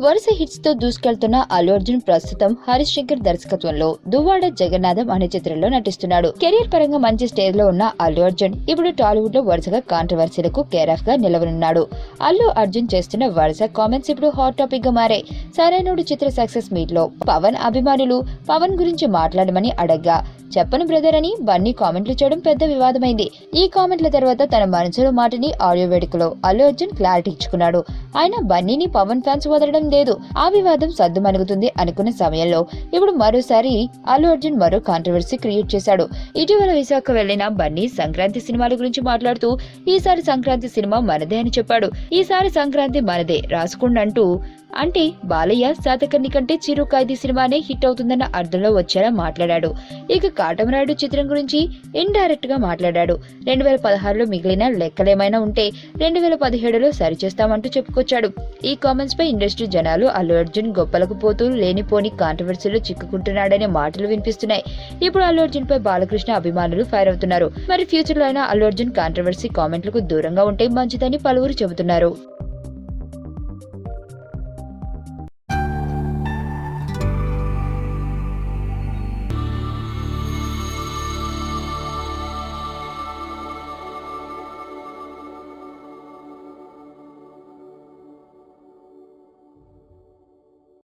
వరుస హిట్స్ తో దూసుకెళ్తున్న అల్లు అర్జున్ ప్రస్తుతం హరీష్ శంకర్ దర్శకత్వంలో దువ్వాడ జగన్నాథం అనే చిత్రంలో నటిస్తున్నాడు. కెరీర్ పరంగా మంచి స్టేజ్ లో ఉన్న అల్లు అర్జున్ ఇప్పుడు టాలీవుడ్ లో వరుసగా కాంట్రవర్సీలకు కేర్ ఆఫ్ గా నిలవనున్నాడు. అల్లు అర్జున్ చేస్తున్న వరుస కామెంట్స్ ఇప్పుడు హాట్ టాపిక్ గా మారాయి. సరైనోడు చిత్ర సక్సెస్ మీట్ లో పవన్ అభిమానులు పవన్ గురించి మాట్లాడమని అడగ్గా చెప్పను బ్రదర్ అని బన్నీ కామెంట్లు చేయడం పెద్ద వివాదమైంది. ఈ కామెంట్ల తర్వాత తన మనసులో మాటని ఆడియో వేడుకలో అల్లు అర్జున్ క్లారిటీ ఇచ్చుకున్నాడు. ఆయన బన్నీని పవన్ ఫ్యాన్స్ వదలడం లేదు. ఆ వివాదం సద్దుమణుగుతుంది అనుకున్న సమయంలో ఇప్పుడు మరోసారి అల్లు అర్జున్ మరో కాంట్రవర్సీ క్రియేట్ చేశాడు. ఇటీవల విశాఖ వెళ్లిన బన్నీ సంక్రాంతి సినిమాల గురించి మాట్లాడుతూ ఈసారి సంక్రాంతి సినిమా మనదే అని చెప్పాడు. ఈసారి సంక్రాంతి మనదే రాసుకుండంటూ అంటే బాలయ్య శాతకర్ణి కంటే చిరు ఖైదీ సినిమానే హిట్ అవుతుందన్న అర్థంలో వచ్చేలా మాట్లాడాడు. ఇక కాటమరాయుడు చిత్రం గురించి ఇండైరెక్ట్ గా మాట్లాడాడు. 2016లో మిగిలిన లెక్కలేమైనా ఉంటే 2017లో సరిచేస్తామంటూ చెప్పుకొచ్చాడు. ఈ కామెంట్స్ పై ఇండస్ట్రీ జనాలు అల్లు అర్జున్ గొప్పలకు పోతూ లేనిపోని కాంట్రవర్సీలో చిక్కుకుంటున్నాడనే మాటలు వినిపిస్తున్నాయి. ఇప్పుడు అల్లు అర్జున్ పై బాలకృష్ణ అభిమానులు ఫైర్ అవుతున్నారు. మరి ఫ్యూచర్ లో అయినా అల్లు అర్జున్ కాంట్రవర్సీ కామెంట్లకు దూరంగా ఉంటే మంచిదని పలువురు చెబుతున్నారు.